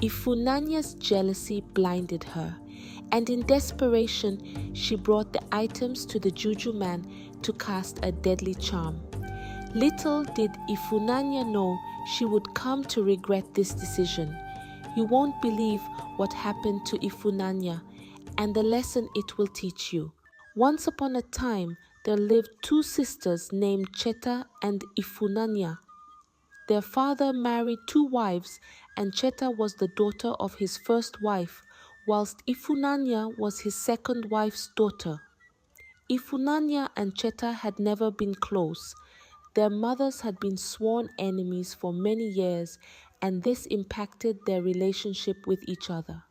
Ifunanya's jealousy blinded her, and in desperation she brought the items to the juju man to cast a deadly charm. Little did Ifunanya know she would come to regret this decision. You won't believe what happened to Ifunanya and the lesson it will teach you. Once upon a time, there lived two sisters named Cheta and Ifunanya. Their father married two wives, and Cheta was the daughter of his first wife, whilst Ifunanya was his second wife's daughter. Ifunanya and Cheta had never been close. Their mothers had been sworn enemies for many years, and this impacted their relationship with each other.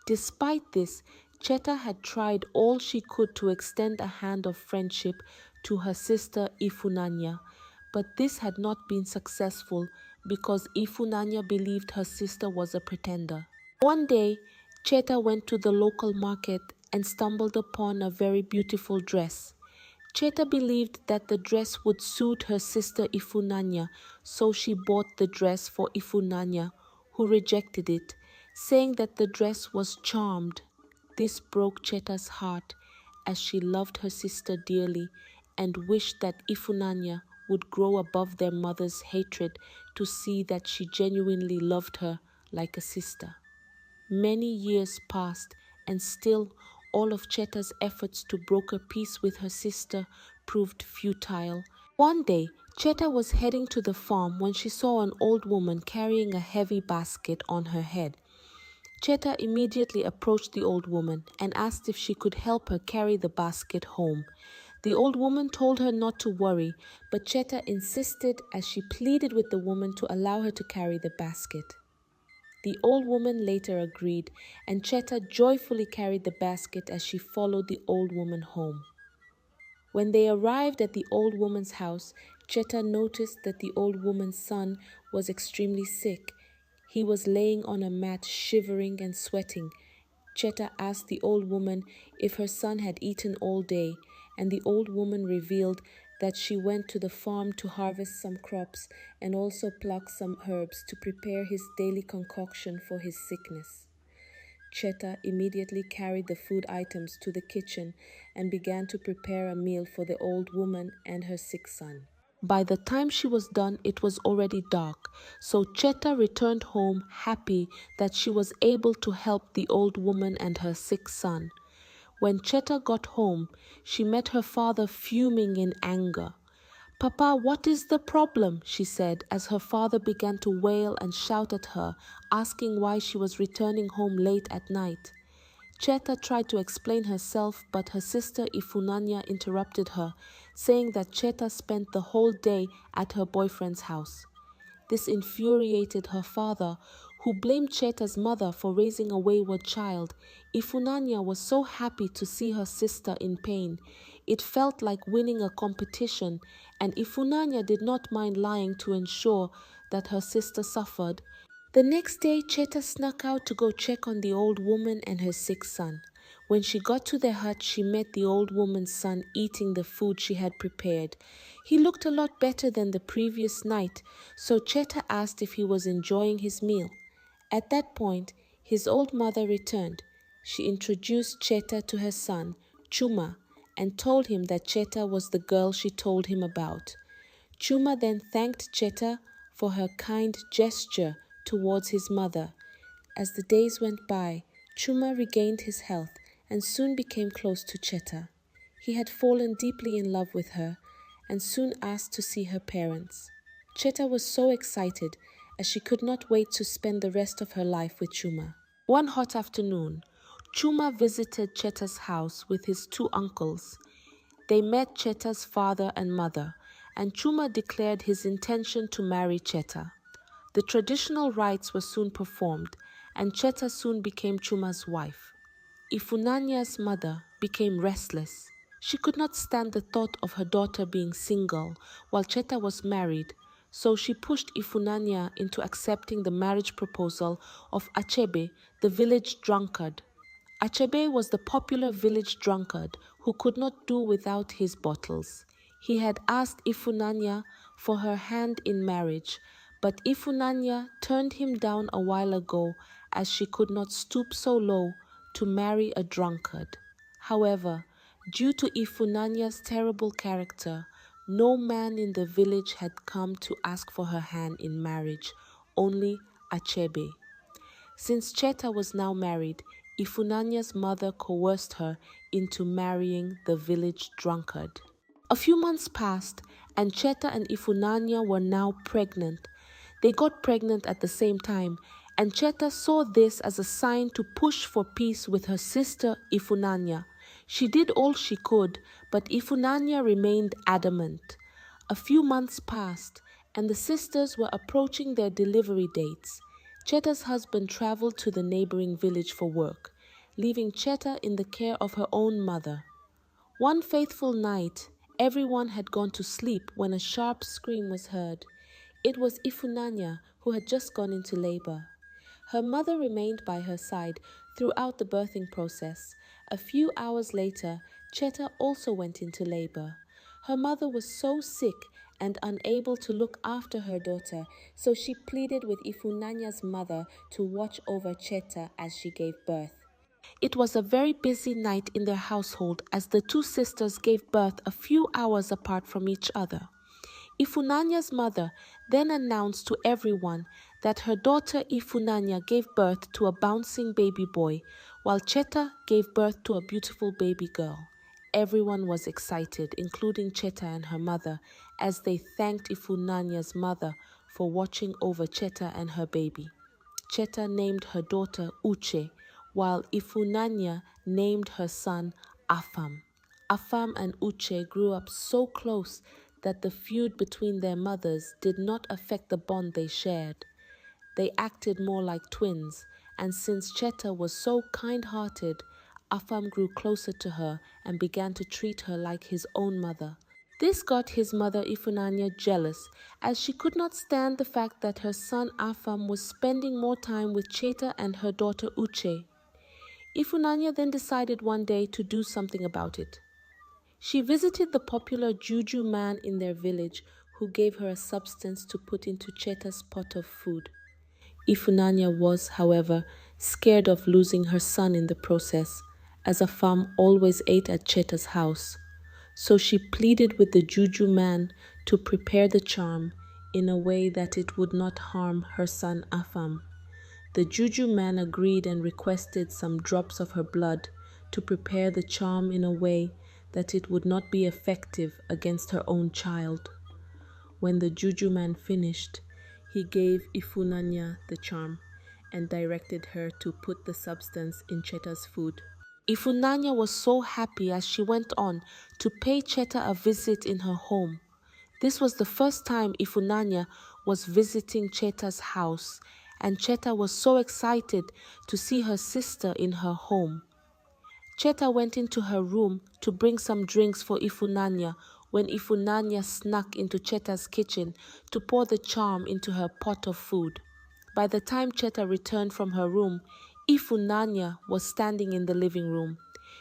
Despite this, Cheta had tried all she could to extend a hand of friendship to her sister Ifunanya, but this had not been successful because Ifunanya believed her sister was a pretender. One day, Cheta went to the local market and stumbled upon a very beautiful dress. Cheta believed that the dress would suit her sister Ifunanya, so she bought the dress for Ifunanya, who rejected it, saying that the dress was charmed. This broke Cheta's heart, as she loved her sister dearly and wished that Ifunanya would grow above their mother's hatred to see that she genuinely loved her like a sister. Many years passed, and still all of Cheta's efforts to broker peace with her sister proved futile. One day, Cheta was heading to the farm when she saw an old woman carrying a heavy basket on her head. Cheta immediately approached the old woman and asked if she could help her carry the basket home. The old woman told her not to worry, but Cheta insisted as she pleaded with the woman to allow her to carry the basket. The old woman later agreed, and Cheta joyfully carried the basket as she followed the old woman home. When they arrived at the old woman's house, Cheta noticed that the old woman's son was extremely sick. He was laying on a mat, shivering and sweating. Cheta asked the old woman if her son had eaten all day, and the old woman revealed that she went to the farm to harvest some crops and also pluck some herbs to prepare his daily concoction for his sickness. Cheta immediately carried the food items to the kitchen and began to prepare a meal for the old woman and her sick son. By the time she was done, it was already dark, so Cheta returned home happy that she was able to help the old woman and her sick son. When Cheta got home, she met her father fuming in anger. "Papa, what is the problem?" she said, as her father began to wail and shout at her, asking why she was returning home late at night. Cheta tried to explain herself, but her sister Ifunanya interrupted her, saying that Cheta spent the whole day at her boyfriend's house. This infuriated her father, who blamed Cheta's mother for raising a wayward child. Ifunanya was so happy to see her sister in pain. It felt like winning a competition, and Ifunanya did not mind lying to ensure that her sister suffered. The next day, Cheta snuck out to go check on the old woman and her sick son. When she got to their hut, she met the old woman's son eating the food she had prepared. He looked a lot better than the previous night, so Cheta asked if he was enjoying his meal. At that point, his old mother returned. She introduced Cheta to her son, Chuma, and told him that Cheta was the girl she told him about. Chuma then thanked Cheta for her kind gesture towards his mother. As the days went by, Chuma regained his health and soon became close to Cheta. He had fallen deeply in love with her and soon asked to see her parents. Cheta was so excited as she could not wait to spend the rest of her life with Chuma. One hot afternoon, Chuma visited Cheta's house with his two uncles. They met Cheta's father and mother, and Chuma declared his intention to marry Cheta. The traditional rites were soon performed, and Cheta soon became Chuma's wife. Ifunanya's mother became restless. She could not stand the thought of her daughter being single while Cheta was married, so she pushed Ifunanya into accepting the marriage proposal of Achebe, the village drunkard. Achebe was the popular village drunkard who could not do without his bottles. He had asked Ifunanya for her hand in marriage, but Ifunanya turned him down a while ago, as she could not stoop so low to marry a drunkard. However, due to Ifunanya's terrible character, no man in the village had come to ask for her hand in marriage, only Achebe. Since Cheta was now married, Ifunanya's mother coerced her into marrying the village drunkard. A few months passed, and Cheta and Ifunanya were now pregnant. They got pregnant at the same time, and Cheta saw this as a sign to push for peace with her sister Ifunanya. She did all she could, but Ifunanya remained adamant. A few months passed, and the sisters were approaching their delivery dates. Cheta's husband traveled to the neighboring village for work, leaving Cheta in the care of her own mother. One faithful night, everyone had gone to sleep when a sharp scream was heard. It was Ifunanya, who had just gone into labor. Her mother remained by her side throughout the birthing process. A few hours later, Cheta also went into labor. Her mother was so sick and unable to look after her daughter, so she pleaded with Ifunanya's mother to watch over Cheta as she gave birth. It was a very busy night in their household as the two sisters gave birth a few hours apart from each other. Ifunanya's mother then announced to everyone that her daughter Ifunanya gave birth to a bouncing baby boy, while Cheta gave birth to a beautiful baby girl. Everyone was excited, including Cheta and her mother, as they thanked Ifunanya's mother for watching over Cheta and her baby. Cheta named her daughter Uche, while Ifunanya named her son Afam. Afam and Uche grew up so close that the feud between their mothers did not affect the bond they shared. They acted more like twins, and since Cheta was so kind-hearted, Afam grew closer to her and began to treat her like his own mother. This got his mother Ifunanya jealous, as she could not stand the fact that her son Afam was spending more time with Cheta and her daughter Uche. Ifunanya then decided one day to do something about it. She visited the popular juju man in their village, who gave her a substance to put into Cheta's pot of food. Ifunanya was, however, scared of losing her son in the process, as Afam always ate at Cheta's house. So she pleaded with the juju man to prepare the charm in a way that it would not harm her son Afam. The juju man agreed and requested some drops of her blood to prepare the charm in a way that it would not be effective against her own child. When the juju man finished, he gave Ifunanya the charm and directed her to put the substance in Cheta's food. Ifunanya was so happy as she went on to pay Cheta a visit in her home. This was the first time Ifunanya was visiting Cheta's house, and Cheta was so excited to see her sister in her home. Cheta went into her room to bring some drinks for Ifunanya when Ifunanya snuck into Cheta's kitchen to pour the charm into her pot of food. By the time Cheta returned from her room, Ifunanya was standing in the living room.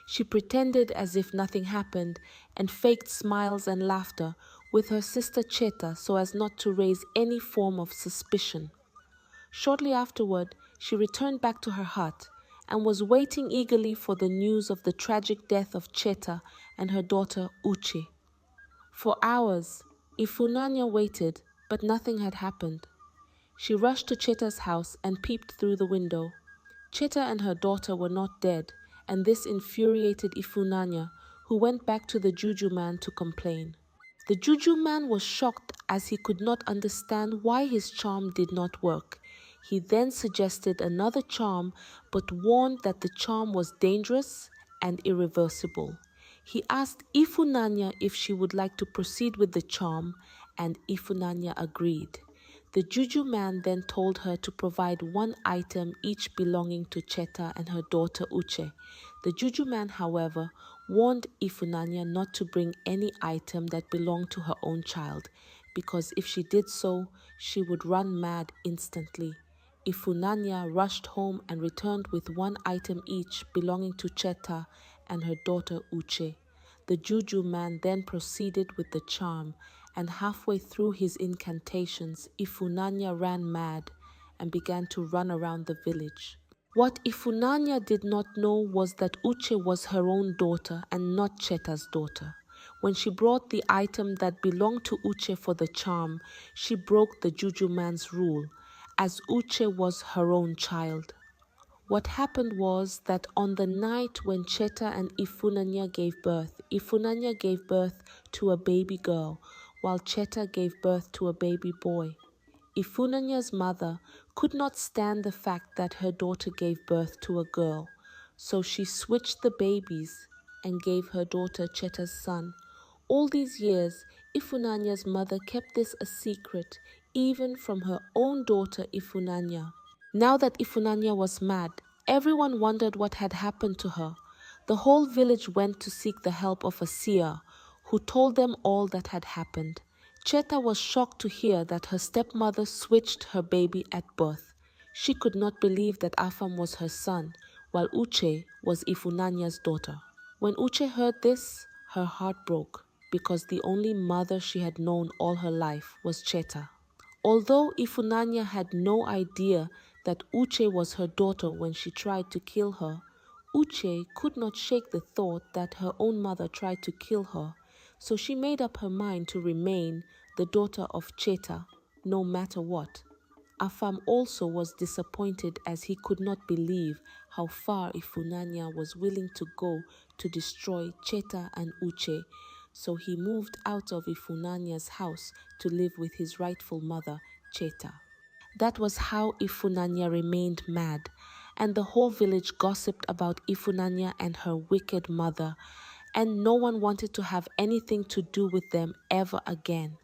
She pretended as if nothing happened and faked smiles and laughter with her sister Cheta so as not to raise any form of suspicion. Shortly afterward, she returned back to her hut and was waiting eagerly for the news of the tragic death of Cheta and her daughter Uche. For hours, Ifunanya waited, but nothing had happened. She rushed to Cheta's house and peeped through the window. Cheta and her daughter were not dead, and this infuriated Ifunanya, who went back to the juju man to complain. The juju man was shocked as he could not understand why his charm did not work. He then suggested another charm, but warned that the charm was dangerous and irreversible. He asked Ifunanya if she would like to proceed with the charm, and Ifunanya agreed. The juju man then told her to provide one item each belonging to Cheta and her daughter Uche. The juju man, however, warned Ifunanya not to bring any item that belonged to her own child, because if she did so, she would run mad instantly. Ifunanya rushed home and returned with one item each belonging to Cheta and her daughter Uche. The juju man then proceeded with the charm, and halfway through his incantations, Ifunanya ran mad and began to run around the village. What Ifunanya did not know was that Uche was her own daughter and not Cheta's daughter. When she brought the item that belonged to Uche for the charm, she broke the Juju man's rule, as Uche was her own child. What happened was that on the night when Cheta and Ifunanya gave birth, Ifunanya gave birth to a baby girl, while Cheta gave birth to a baby boy. Ifunanya's mother could not stand the fact that her daughter gave birth to a girl, so she switched the babies and gave her daughter Cheta's son. All these years, Ifunanya's mother kept this a secret, even from her own daughter Ifunanya. Now that Ifunanya was mad, everyone wondered what had happened to her. The whole village went to seek the help of a seer, who told them all that had happened. Cheta was shocked to hear that her stepmother switched her baby at birth. She could not believe that Afam was her son, while Uche was Ifunanya's daughter. When Uche heard this, her heart broke, because the only mother she had known all her life was Cheta. Although Ifunanya had no idea that Uche was her daughter when she tried to kill her, Uche could not shake the thought that her own mother tried to kill her, so she made up her mind to remain the daughter of Cheta, no matter what. Afam also was disappointed, as he could not believe how far Ifunanya was willing to go to destroy Cheta and Uche, so he moved out of Ifunanya's house to live with his rightful mother, Cheta. That was how Ifunanya remained mad, and the whole village gossiped about Ifunanya and her wicked mother, and no one wanted to have anything to do with them ever again.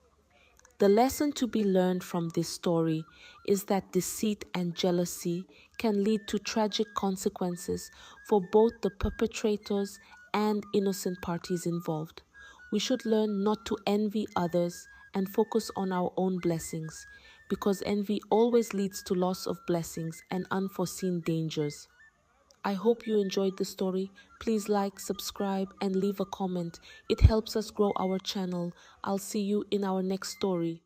The lesson to be learned from this story is that deceit and jealousy can lead to tragic consequences for both the perpetrators and innocent parties involved. We should learn not to envy others and focus on our own blessings, because envy always leads to loss of blessings and unforeseen dangers. I hope you enjoyed the story. Please like, subscribe, and leave a comment. It helps us grow our channel. I'll see you in our next story.